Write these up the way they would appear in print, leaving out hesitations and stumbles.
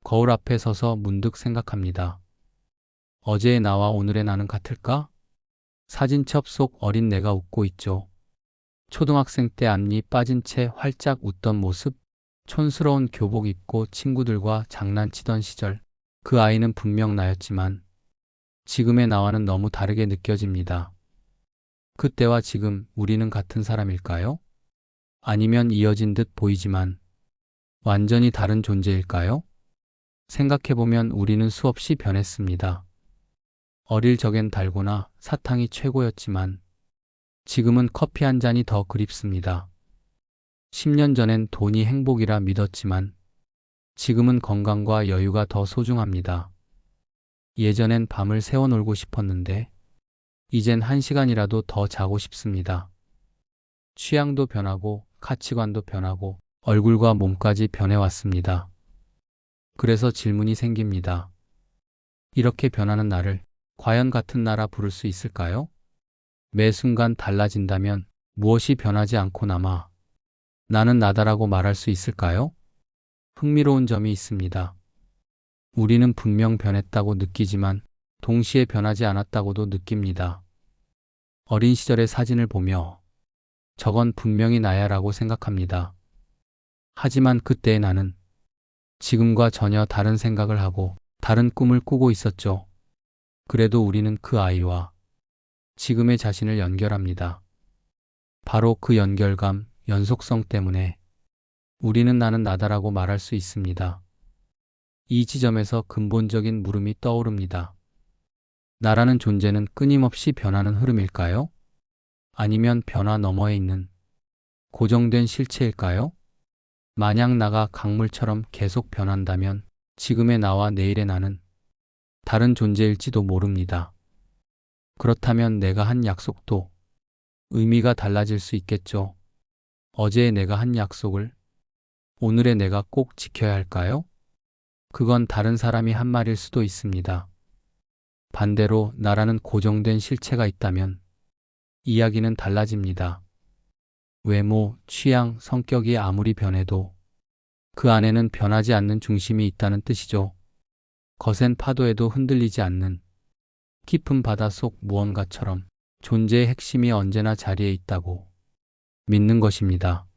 거울 앞에 서서 문득 생각합니다. 어제의 나와 오늘의 나는 같을까? 사진첩 속 어린 내가 웃고 있죠. 초등학생 때 앞니 빠진 채 활짝 웃던 모습, 촌스러운 교복 입고 친구들과 장난치던 시절. 그 아이는 분명 나였지만 지금의 나와는 너무 다르게 느껴집니다. 그때와 지금 우리는 같은 사람일까요? 아니면 이어진 듯 보이지만 완전히 다른 존재일까요? 생각해보면 우리는 수없이 변했습니다. 어릴 적엔 달고나 사탕이 최고였지만 지금은 커피 한 잔이 더 그립습니다. 10년 전엔 돈이 행복이라 믿었지만 지금은 건강과 여유가 더 소중합니다. 예전엔 밤을 새워 놀고 싶었는데 이젠 1시간이라도 더 자고 싶습니다. 취향도 변하고 가치관도 변하고 얼굴과 몸까지 변해왔습니다. 그래서 질문이 생깁니다. 이렇게 변하는 나를 과연 같은 나라 부를 수 있을까요? 매 순간 달라진다면 무엇이 변하지 않고 남아 나는 나다라고 말할 수 있을까요? 흥미로운 점이 있습니다. 우리는 분명 변했다고 느끼지만 동시에 변하지 않았다고도 느낍니다. 어린 시절의 사진을 보며 저건 분명히 나야라고 생각합니다. 하지만 그때의 나는 지금과 전혀 다른 생각을 하고 다른 꿈을 꾸고 있었죠. 그래도 우리는 그 아이와 지금의 자신을 연결합니다. 바로 그 연결감, 연속성 때문에 우리는 나는 나다라고 말할 수 있습니다. 이 지점에서 근본적인 물음이 떠오릅니다. 나라는 존재는 끊임없이 변하는 흐름일까요? 아니면 변화 너머에 있는 고정된 실체일까요? 만약 나가 강물처럼 계속 변한다면 지금의 나와 내일의 나는 다른 존재일지도 모릅니다. 그렇다면 내가 한 약속도 의미가 달라질 수 있겠죠. 어제의 내가 한 약속을 오늘의 내가 꼭 지켜야 할까요? 그건 다른 사람이 한 말일 수도 있습니다. 반대로 나라는 고정된 실체가 있다면 이야기는 달라집니다. 외모, 취향, 성격이 아무리 변해도 그 안에는 변하지 않는 중심이 있다는 뜻이죠. 거센 파도에도 흔들리지 않는 깊은 바다 속 무언가처럼 존재의 핵심이 언제나 자리에 있다고 믿는 것입니다.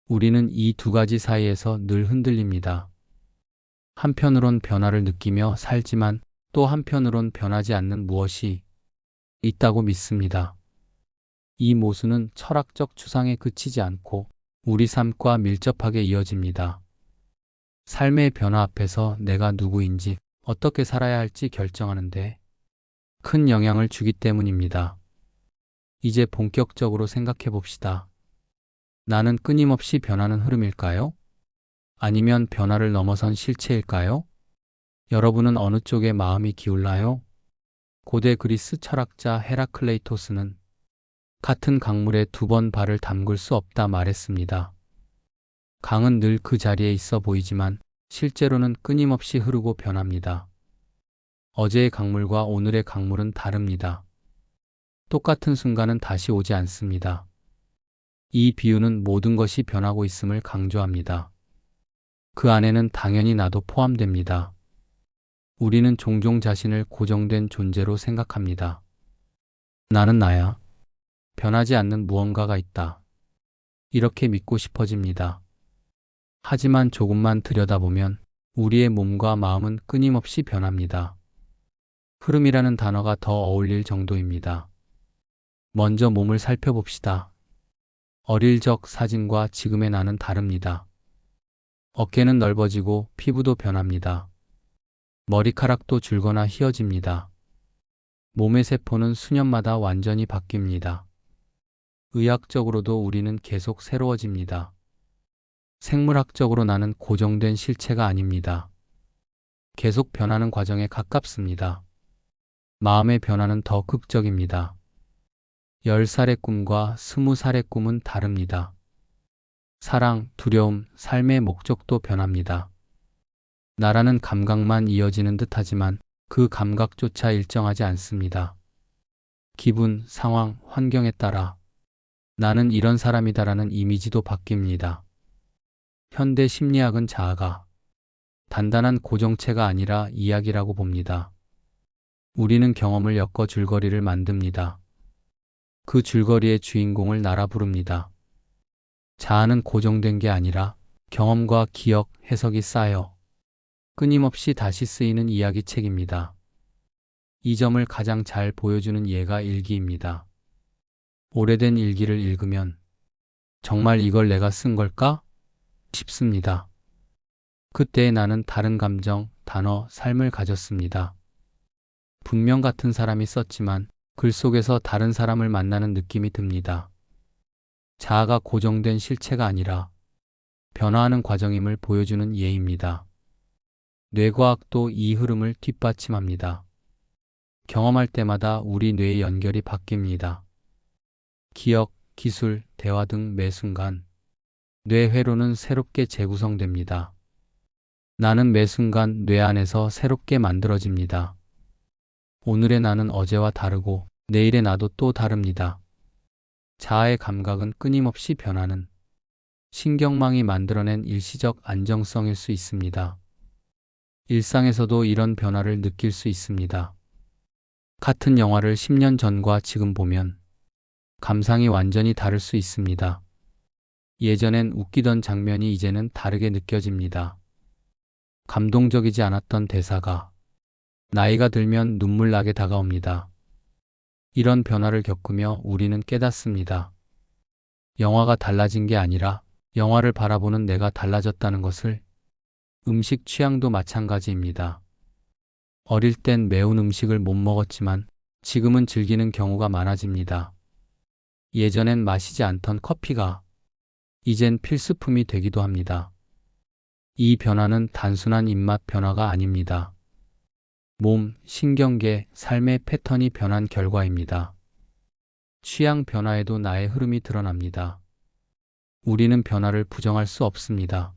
우리는 이 두 가지 사이에서 늘 흔들립니다. 한편으론 변화를 느끼며 살지만 또 한편으론 변하지 않는 무엇이 있다고 믿습니다. 이 모순은 철학적 추상에 그치지 않고 우리 삶과 밀접하게 이어집니다. 삶의 변화 앞에서 내가 누구인지 어떻게 살아야 할지 결정하는데 큰 영향을 주기 때문입니다. 이제 본격적으로 생각해 봅시다. 나는 끊임없이 변하는 흐름일까요? 아니면 변화를 넘어선 실체일까요? 여러분은 어느 쪽에 마음이 기울나요? 고대 그리스 철학자 헤라클레이토스는 같은 강물에 2번 발을 담글 수 없다 말했습니다. 강은 늘 그 자리에 있어 보이지만 실제로는 끊임없이 흐르고 변합니다. 어제의 강물과 오늘의 강물은 다릅니다. 똑같은 순간은 다시 오지 않습니다. 이 비유는 모든 것이 변하고 있음을 강조합니다. 그 안에는 당연히 나도 포함됩니다. 우리는 종종 자신을 고정된 존재로 생각합니다. 나는 나야. 변하지 않는 무언가가 있다. 이렇게 믿고 싶어집니다. 하지만 조금만 들여다보면 우리의 몸과 마음은 끊임없이 변합니다. 흐름이라는 단어가 더 어울릴 정도입니다. 먼저 몸을 살펴봅시다. 어릴 적 사진과 지금의 나는 다릅니다. 어깨는 넓어지고 피부도 변합니다. 머리카락도 줄거나 휘어집니다. 몸의 세포는 수년마다 완전히 바뀝니다. 의학적으로도 우리는 계속 새로워집니다. 생물학적으로 나는 고정된 실체가 아닙니다. 계속 변하는 과정에 가깝습니다. 마음의 변화는 더 극적입니다. 10살의 꿈과 20살의 꿈은 다릅니다. 사랑, 두려움, 삶의 목적도 변합니다. 나라는 감각만 이어지는 듯하지만 그 감각조차 일정하지 않습니다. 기분, 상황, 환경에 따라 나는 이런 사람이다라는 이미지도 바뀝니다. 현대 심리학은 자아가 단단한 고정체가 아니라 이야기라고 봅니다. 우리는 경험을 엮어 줄거리를 만듭니다. 그 줄거리의 주인공을 나라 부릅니다. 자아는 고정된 게 아니라 경험과 기억, 해석이 쌓여 끊임없이 다시 쓰이는 이야기책입니다. 이 점을 가장 잘 보여주는 예가 일기입니다. 오래된 일기를 읽으면 정말 이걸 내가 쓴 걸까? 싶습니다. 그때 나는 다른 감정, 단어, 삶을 가졌습니다. 분명 같은 사람이 썼지만 글 속에서 다른 사람을 만나는 느낌이 듭니다. 자아가 고정된 실체가 아니라 변화하는 과정임을 보여주는 예입니다. 뇌과학도 이 흐름을 뒷받침합니다. 경험할 때마다 우리 뇌의 연결이 바뀝니다. 기억, 기술, 대화 등 매 순간 뇌 회로는 새롭게 재구성됩니다. 나는 매 순간 뇌 안에서 새롭게 만들어집니다. 오늘의 나는 어제와 다르고 내일의 나도 또 다릅니다. 자아의 감각은 끊임없이 변하는 신경망이 만들어낸 일시적 안정성일 수 있습니다. 일상에서도 이런 변화를 느낄 수 있습니다. 같은 영화를 10년 전과 지금 보면 감상이 완전히 다를 수 있습니다. 예전엔 웃기던 장면이 이제는 다르게 느껴집니다. 감동적이지 않았던 대사가 나이가 들면 눈물 나게 다가옵니다. 이런 변화를 겪으며 우리는 깨닫습니다. 영화가 달라진 게 아니라 영화를 바라보는 내가 달라졌다는 것을. 음식 취향도 마찬가지입니다. 어릴 땐 매운 음식을 못 먹었지만 지금은 즐기는 경우가 많아집니다. 예전엔 마시지 않던 커피가 이젠 필수품이 되기도 합니다. 이 변화는 단순한 입맛 변화가 아닙니다. 몸, 신경계, 삶의 패턴이 변한 결과입니다. 취향 변화에도 나의 흐름이 드러납니다. 우리는 변화를 부정할 수 없습니다.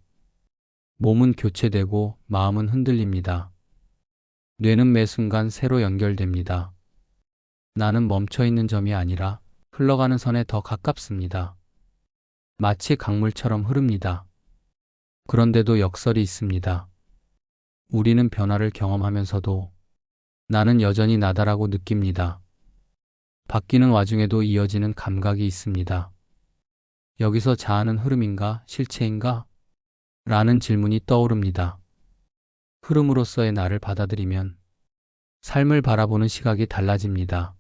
몸은 교체되고 마음은 흔들립니다. 뇌는 매 순간 새로 연결됩니다. 나는 멈춰있는 점이 아니라 흘러가는 선에 더 가깝습니다. 마치 강물처럼 흐릅니다. 그런데도 역설이 있습니다. 우리는 변화를 경험하면서도 나는 여전히 나다라고 느낍니다. 바뀌는 와중에도 이어지는 감각이 있습니다. 여기서 자아는 흐름인가, 실체인가? 라는 질문이 떠오릅니다. 흐름으로서의 나를 받아들이면 삶을 바라보는 시각이 달라집니다.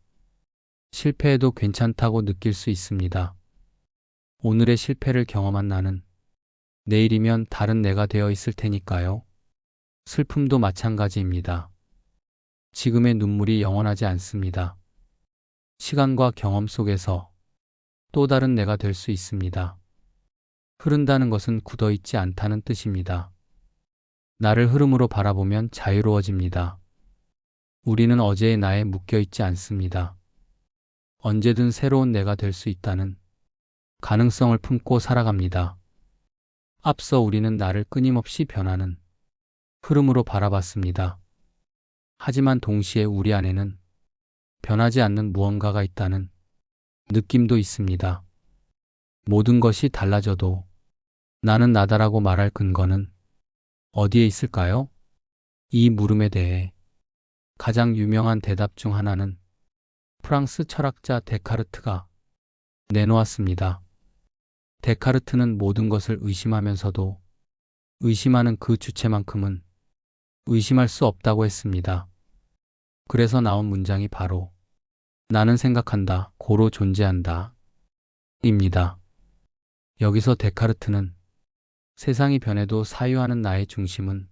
실패해도 괜찮다고 느낄 수 있습니다. 오늘의 실패를 경험한 나는 내일이면 다른 내가 되어 있을 테니까요. 슬픔도 마찬가지입니다. 지금의 눈물이 영원하지 않습니다. 시간과 경험 속에서 또 다른 내가 될 수 있습니다. 흐른다는 것은 굳어있지 않다는 뜻입니다. 나를 흐름으로 바라보면 자유로워집니다. 우리는 어제의 나에 묶여있지 않습니다. 언제든 새로운 내가 될 수 있다는 가능성을 품고 살아갑니다. 앞서 우리는 나를 끊임없이 변하는 흐름으로 바라봤습니다. 하지만 동시에 우리 안에는 변하지 않는 무언가가 있다는 느낌도 있습니다. 모든 것이 달라져도 나는 나다라고 말할 근거는 어디에 있을까요? 이 물음에 대해 가장 유명한 대답 중 하나는 프랑스 철학자 데카르트가 내놓았습니다. 데카르트는 모든 것을 의심하면서도 의심하는 그 주체만큼은 의심할 수 없다고 했습니다. 그래서 나온 문장이 바로 나는 생각한다, 고로 존재한다 입니다. 여기서 데카르트는 세상이 변해도 사유하는 나의 중심은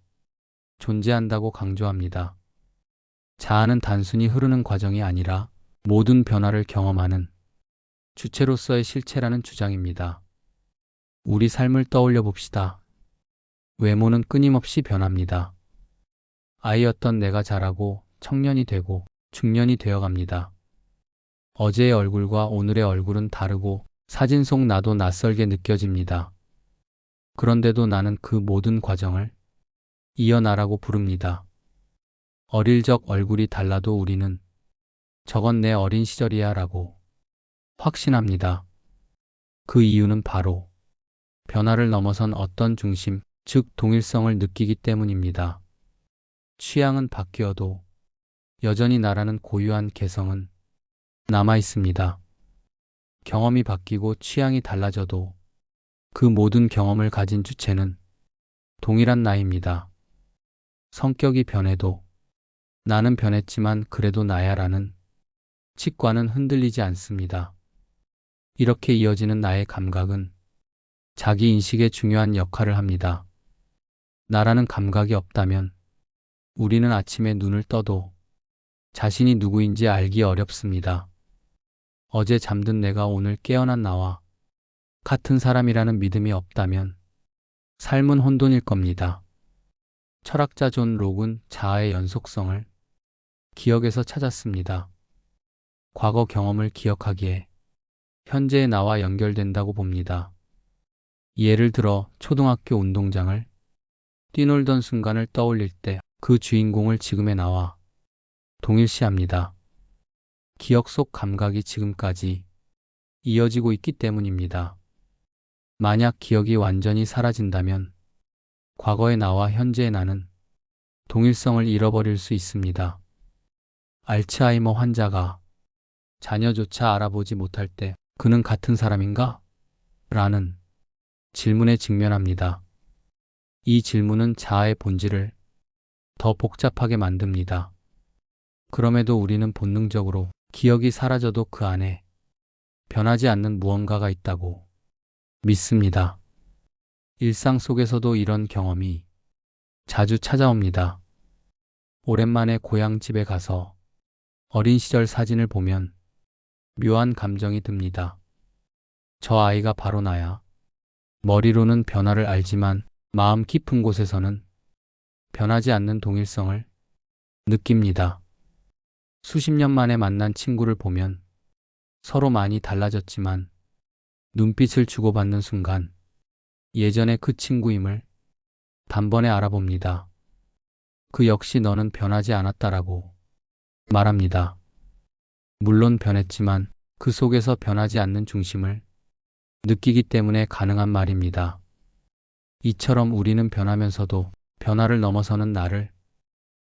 존재한다고 강조합니다. 자아는 단순히 흐르는 과정이 아니라 모든 변화를 경험하는 주체로서의 실체라는 주장입니다. 우리 삶을 떠올려 봅시다. 외모는 끊임없이 변합니다. 아이였던 내가 자라고 청년이 되고 중년이 되어갑니다. 어제의 얼굴과 오늘의 얼굴은 다르고 사진 속 나도 낯설게 느껴집니다. 그런데도 나는 그 모든 과정을 이어나라고 부릅니다. 어릴 적 얼굴이 달라도 우리는 저건 내 어린 시절이야 라고 확신합니다. 그 이유는 바로 변화를 넘어선 어떤 중심, 즉 동일성을 느끼기 때문입니다. 취향은 바뀌어도 여전히 나라는 고유한 개성은 남아 있습니다. 경험이 바뀌고 취향이 달라져도 그 모든 경험을 가진 주체는 동일한 나입니다. 성격이 변해도 나는 변했지만 그래도 나야라는 치과는 흔들리지 않습니다. 이렇게 이어지는 나의 감각은 자기 인식에 중요한 역할을 합니다. 나라는 감각이 없다면 우리는 아침에 눈을 떠도 자신이 누구인지 알기 어렵습니다. 어제 잠든 내가 오늘 깨어난 나와 같은 사람이라는 믿음이 없다면 삶은 혼돈일 겁니다. 철학자 존 록은 자아의 연속성을 기억에서 찾았습니다. 과거 경험을 기억하기에 현재의 나와 연결된다고 봅니다. 예를 들어 초등학교 운동장을 뛰놀던 순간을 떠올릴 때 그 주인공을 지금의 나와 동일시합니다. 기억 속 감각이 지금까지 이어지고 있기 때문입니다. 만약 기억이 완전히 사라진다면 과거의 나와 현재의 나는 동일성을 잃어버릴 수 있습니다. 알츠하이머 환자가 자녀조차 알아보지 못할 때 그는 같은 사람인가? 라는 질문에 직면합니다. 이 질문은 자아의 본질을 더 복잡하게 만듭니다. 그럼에도 우리는 본능적으로 기억이 사라져도 그 안에 변하지 않는 무언가가 있다고 믿습니다. 일상 속에서도 이런 경험이 자주 찾아옵니다. 오랜만에 고향집에 가서 어린 시절 사진을 보면 묘한 감정이 듭니다. 저 아이가 바로 나야. 머리로는 변화를 알지만 마음 깊은 곳에서는 변하지 않는 동일성을 느낍니다. 수십 년 만에 만난 친구를 보면 서로 많이 달라졌지만 눈빛을 주고받는 순간 예전의 그 친구임을 단번에 알아봅니다. 그 역시 너는 변하지 않았다라고 말합니다. 물론 변했지만 그 속에서 변하지 않는 중심을 느끼기 때문에 가능한 말입니다. 이처럼 우리는 변하면서도 변화를 넘어서는 나를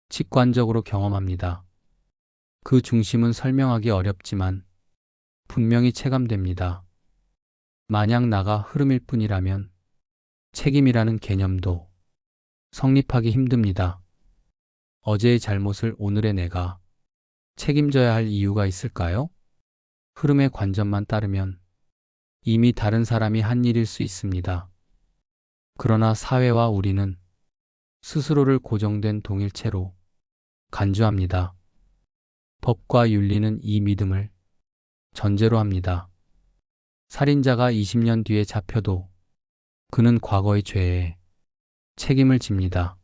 직관적으로 경험합니다. 그 중심은 설명하기 어렵지만 분명히 체감됩니다. 만약 나가 흐름일 뿐이라면 책임이라는 개념도 성립하기 힘듭니다. 어제의 잘못을 오늘의 내가 책임져야 할 이유가 있을까요? 흐름의 관점만 따르면 이미 다른 사람이 한 일일 수 있습니다. 그러나 사회와 우리는 스스로를 고정된 동일체로 간주합니다. 법과 윤리는 이 믿음을 전제로 합니다. 살인자가 20년 뒤에 잡혀도 그는 과거의 죄에 책임을 집니다.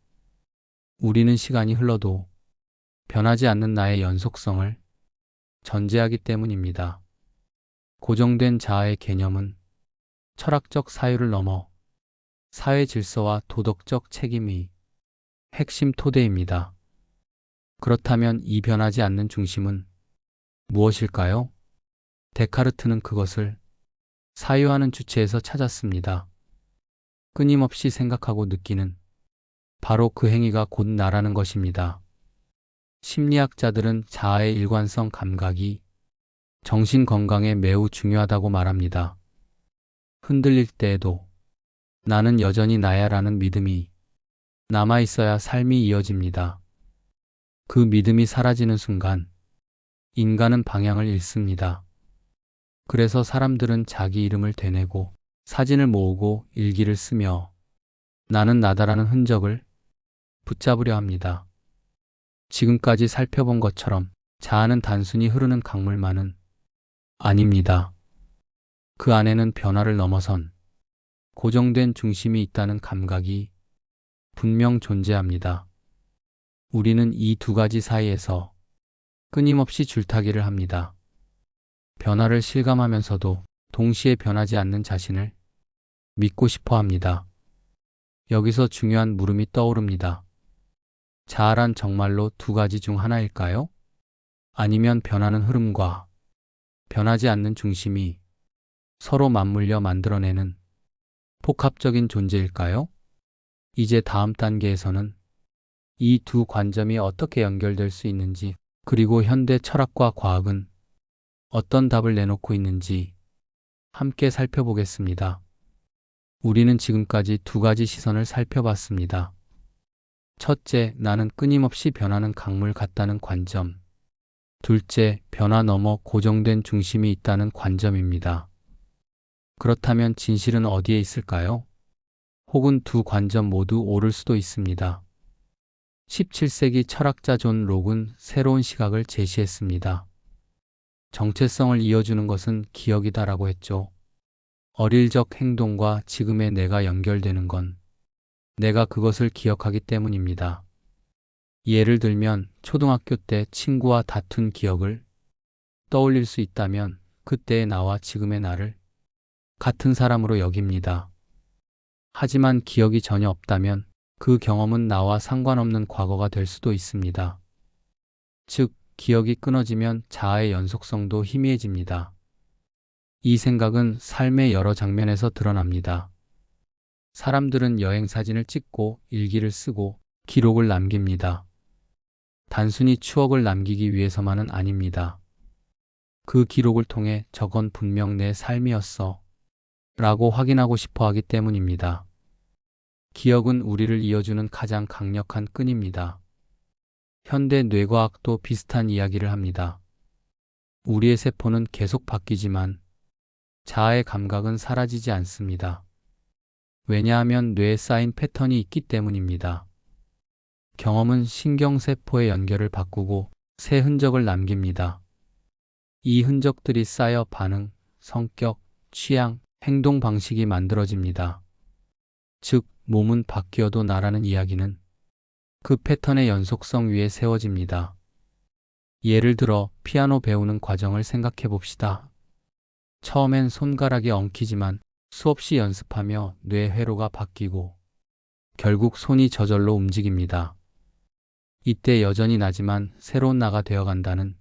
우리는 시간이 흘러도 변하지 않는 나의 연속성을 전제하기 때문입니다. 고정된 자아의 개념은 철학적 사유를 넘어 사회 질서와 도덕적 책임이 핵심 토대입니다. 그렇다면 이 변하지 않는 중심은 무엇일까요? 데카르트는 그것을 사유하는 주체에서 찾았습니다. 끊임없이 생각하고 느끼는 바로 그 행위가 곧 나라는 것입니다. 심리학자들은 자아의 일관성 감각이 정신 건강에 매우 중요하다고 말합니다. 흔들릴 때에도 나는 여전히 나야라는 믿음이 남아 있어야 삶이 이어집니다. 그 믿음이 사라지는 순간 인간은 방향을 잃습니다. 그래서 사람들은 자기 이름을 되뇌고 사진을 모으고 일기를 쓰며 나는 나다라는 흔적을 붙잡으려 합니다. 지금까지 살펴본 것처럼 자아는 단순히 흐르는 강물만은 아닙니다. 그 안에는 변화를 넘어선 고정된 중심이 있다는 감각이 분명 존재합니다. 우리는 이 두 가지 사이에서 끊임없이 줄타기를 합니다. 변화를 실감하면서도 동시에 변하지 않는 자신을 믿고 싶어 합니다. 여기서 중요한 물음이 떠오릅니다. 자아란 정말로 두 가지 중 하나일까요? 아니면 변하는 흐름과 변하지 않는 중심이 서로 맞물려 만들어내는 복합적인 존재일까요? 이제 다음 단계에서는 이 두 관점이 어떻게 연결될 수 있는지, 그리고 현대 철학과 과학은 어떤 답을 내놓고 있는지 함께 살펴보겠습니다. 우리는 지금까지 두 가지 시선을 살펴봤습니다. 첫째, 나는 끊임없이 변하는 강물 같다는 관점. 둘째, 변화 너머 고정된 중심이 있다는 관점입니다. 그렇다면 진실은 어디에 있을까요? 혹은 두 관점 모두 옳을 수도 있습니다. 17세기 철학자 존 록은 새로운 시각을 제시했습니다. 정체성을 이어주는 것은 기억이다라고 했죠. 어릴 적 행동과 지금의 내가 연결되는 건 내가 그것을 기억하기 때문입니다. 예를 들면 초등학교 때 친구와 다툰 기억을 떠올릴 수 있다면 그때의 나와 지금의 나를 같은 사람으로 여깁니다. 하지만 기억이 전혀 없다면 그 경험은 나와 상관없는 과거가 될 수도 있습니다. 즉, 기억이 끊어지면 자아의 연속성도 희미해집니다. 이 생각은 삶의 여러 장면에서 드러납니다. 사람들은 여행 사진을 찍고 일기를 쓰고 기록을 남깁니다. 단순히 추억을 남기기 위해서만은 아닙니다. 그 기록을 통해 저건 분명 내 삶이었어 라고 확인하고 싶어 하기 때문입니다. 기억은 우리를 이어주는 가장 강력한 끈입니다. 현대 뇌과학도 비슷한 이야기를 합니다. 우리의 세포는 계속 바뀌지만 자아의 감각은 사라지지 않습니다. 왜냐하면 뇌에 쌓인 패턴이 있기 때문입니다. 경험은 신경세포의 연결을 바꾸고 새 흔적을 남깁니다. 이 흔적들이 쌓여 반응, 성격, 취향, 행동 방식이 만들어집니다. 즉, 몸은 바뀌어도 나라는 이야기는 그 패턴의 연속성 위에 세워집니다. 예를 들어 피아노 배우는 과정을 생각해 봅시다. 처음엔 손가락이 엉키지만 수없이 연습하며 뇌 회로가 바뀌고 결국 손이 저절로 움직입니다. 이때 여전히 나지만 새로운 나가 되어간다는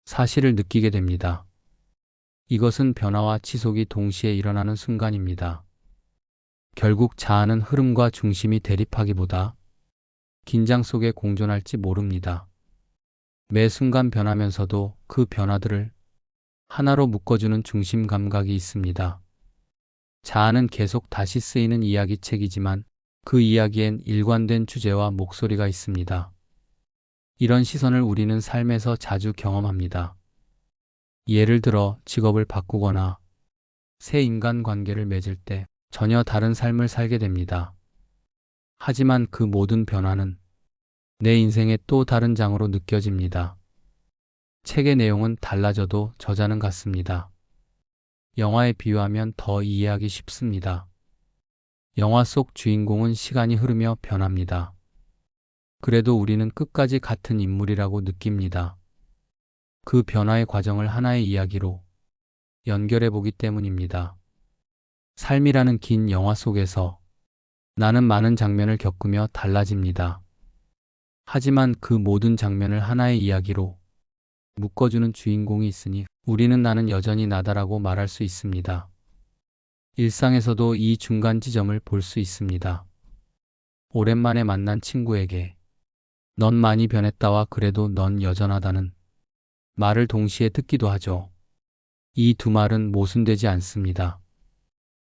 사실을 느끼게 됩니다. 이것은 변화와 지속이 동시에 일어나는 순간입니다. 결국 자아는 흐름과 중심이 대립하기보다 긴장 속에 공존할지 모릅니다. 매 순간 변하면서도 그 변화들을 하나로 묶어주는 중심 감각이 있습니다. 자아는 계속 다시 쓰이는 이야기책이지만 그 이야기엔 일관된 주제와 목소리가 있습니다. 이런 시선을 우리는 삶에서 자주 경험합니다. 예를 들어 직업을 바꾸거나 새 인간관계를 맺을 때 전혀 다른 삶을 살게 됩니다. 하지만 그 모든 변화는 내 인생의 또 다른 장으로 느껴집니다. 책의 내용은 달라져도 저자는 같습니다. 영화에 비유하면 더 이해하기 쉽습니다. 영화 속 주인공은 시간이 흐르며 변합니다. 그래도 우리는 끝까지 같은 인물이라고 느낍니다. 그 변화의 과정을 하나의 이야기로 연결해 보기 때문입니다. 삶이라는 긴 영화 속에서 나는 많은 장면을 겪으며 달라집니다. 하지만 그 모든 장면을 하나의 이야기로 묶어주는 주인공이 있으니 우리는 나는 여전히 나다라고 말할 수 있습니다. 일상에서도 이 중간 지점을 볼 수 있습니다. 오랜만에 만난 친구에게 넌 많이 변했다와 그래도 넌 여전하다는 말을 동시에 듣기도 하죠. 이 두 말은 모순되지 않습니다.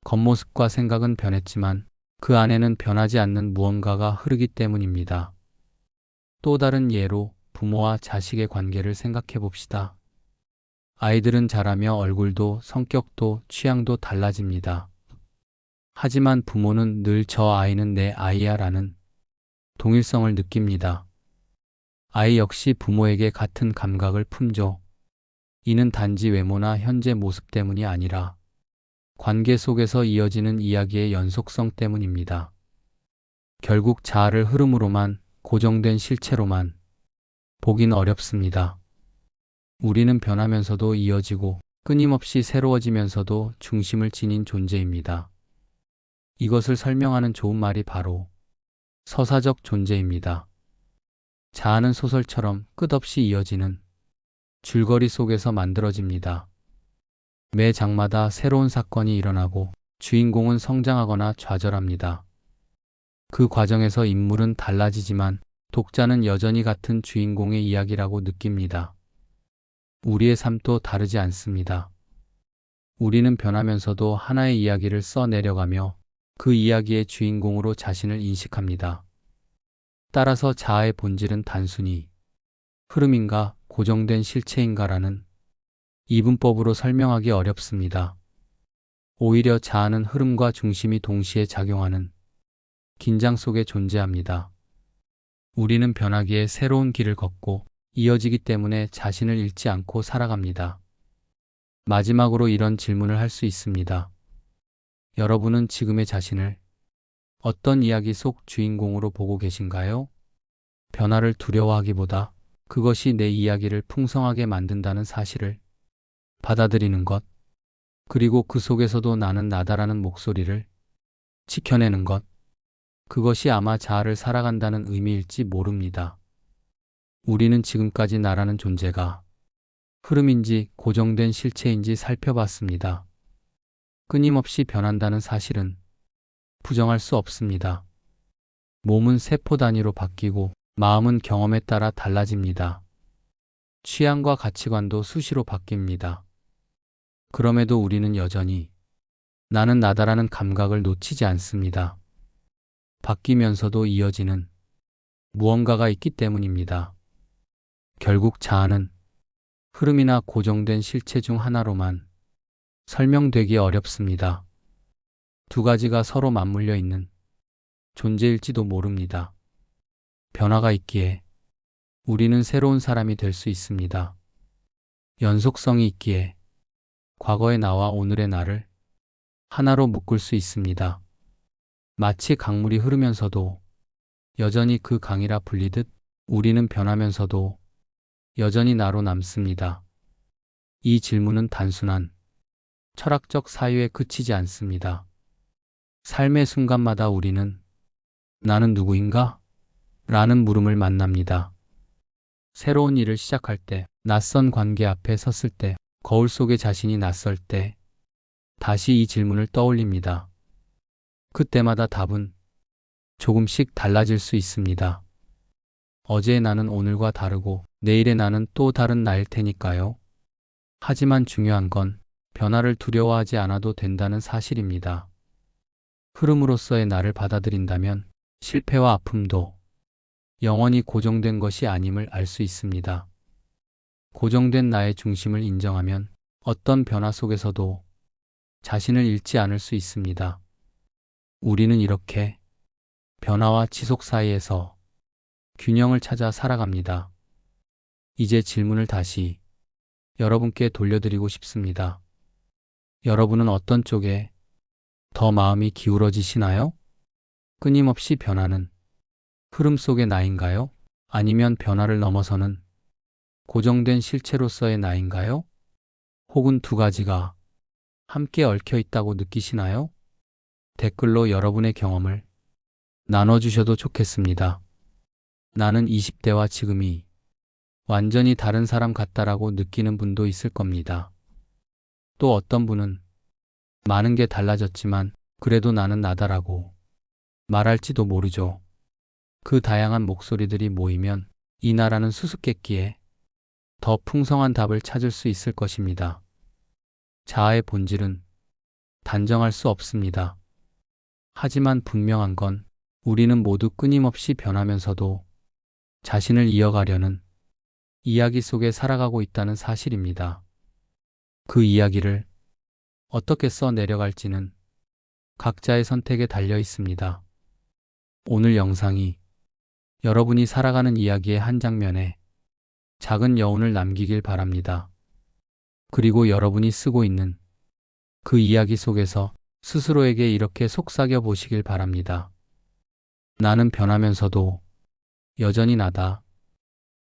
겉모습과 생각은 변했지만 그 안에는 변하지 않는 무언가가 흐르기 때문입니다. 또 다른 예로 부모와 자식의 관계를 생각해 봅시다. 아이들은 자라며 얼굴도 성격도 취향도 달라집니다. 하지만 부모는 늘 저 아이는 내 아이야 라는 동일성을 느낍니다. 아이 역시 부모에게 같은 감각을 품죠. 이는 단지 외모나 현재 모습 때문이 아니라 관계 속에서 이어지는 이야기의 연속성 때문입니다. 결국 자아를 흐름으로만, 고정된 실체로만 보긴 어렵습니다. 우리는 변하면서도 이어지고 끊임없이 새로워지면서도 중심을 지닌 존재입니다. 이것을 설명하는 좋은 말이 바로 서사적 존재입니다. 자아는 소설처럼 끝없이 이어지는 줄거리 속에서 만들어집니다. 매 장마다 새로운 사건이 일어나고 주인공은 성장하거나 좌절합니다. 그 과정에서 인물은 달라지지만 독자는 여전히 같은 주인공의 이야기라고 느낍니다. 우리의 삶도 다르지 않습니다. 우리는 변하면서도 하나의 이야기를 써내려가며 그 이야기의 주인공으로 자신을 인식합니다. 따라서 자아의 본질은 단순히 흐름인가 고정된 실체인가라는 이분법으로 설명하기 어렵습니다. 오히려 자아는 흐름과 중심이 동시에 작용하는 긴장 속에 존재합니다. 우리는 변하기에 새로운 길을 걷고 이어지기 때문에 자신을 잃지 않고 살아갑니다. 마지막으로 이런 질문을 할 수 있습니다. 여러분은 지금의 자신을 어떤 이야기 속 주인공으로 보고 계신가요? 변화를 두려워하기보다 그것이 내 이야기를 풍성하게 만든다는 사실을 받아들이는 것, 그리고 그 속에서도 나는 나다라는 목소리를 지켜내는 것, 그것이 아마 자아를 살아간다는 의미일지 모릅니다. 우리는 지금까지 나라는 존재가 흐름인지 고정된 실체인지 살펴봤습니다. 끊임없이 변한다는 사실은 부정할 수 없습니다. 몸은 세포 단위로 바뀌고 마음은 경험에 따라 달라집니다. 취향과 가치관도 수시로 바뀝니다. 그럼에도 우리는 여전히 나는 나다라는 감각을 놓치지 않습니다. 바뀌면서도 이어지는 무언가가 있기 때문입니다. 결국 자아는 흐름이나 고정된 실체 중 하나로만 설명되기 어렵습니다. 두 가지가 서로 맞물려 있는 존재일지도 모릅니다. 변화가 있기에 우리는 새로운 사람이 될 수 있습니다. 연속성이 있기에 과거의 나와 오늘의 나를 하나로 묶을 수 있습니다. 마치 강물이 흐르면서도 여전히 그 강이라 불리듯 우리는 변하면서도 여전히 나로 남습니다. 이 질문은 단순한 철학적 사유에 그치지 않습니다. 삶의 순간마다 우리는 나는 누구인가? 라는 물음을 만납니다. 새로운 일을 시작할 때, 낯선 관계 앞에 섰을 때, 거울 속에 자신이 낯설 때, 다시 이 질문을 떠올립니다. 그때마다 답은 조금씩 달라질 수 있습니다. 어제의 나는 오늘과 다르고 내일의 나는 또 다른 나일 테니까요. 하지만 중요한 건 변화를 두려워하지 않아도 된다는 사실입니다. 흐름으로서의 나를 받아들인다면 실패와 아픔도 영원히 고정된 것이 아님을 알 수 있습니다. 고정된 나의 중심을 인정하면 어떤 변화 속에서도 자신을 잃지 않을 수 있습니다. 우리는 이렇게 변화와 지속 사이에서 균형을 찾아 살아갑니다. 이제 질문을 다시 여러분께 돌려드리고 싶습니다. 여러분은 어떤 쪽에 더 마음이 기울어지시나요? 끊임없이 변하는 흐름 속의 나인가요? 아니면 변화를 넘어서는 고정된 실체로서의 나인가요? 혹은 두 가지가 함께 얽혀 있다고 느끼시나요? 댓글로 여러분의 경험을 나눠주셔도 좋겠습니다. 나는 20대와 지금이 완전히 다른 사람 같다라고 느끼는 분도 있을 겁니다. 또 어떤 분은 많은 게 달라졌지만 그래도 나는 나다라고 말할지도 모르죠. 그 다양한 목소리들이 모이면 이 나라는 수수께끼에 더 풍성한 답을 찾을 수 있을 것입니다. 자아의 본질은 단정할 수 없습니다. 하지만 분명한 건 우리는 모두 끊임없이 변하면서도 자신을 이어가려는 이야기 속에 살아가고 있다는 사실입니다. 그 이야기를 어떻게 써 내려갈지는 각자의 선택에 달려 있습니다. 오늘 영상이 여러분이 살아가는 이야기의 한 장면에 작은 여운을 남기길 바랍니다. 그리고 여러분이 쓰고 있는 그 이야기 속에서 스스로에게 이렇게 속삭여 보시길 바랍니다. 나는 변하면서도 여전히 나다.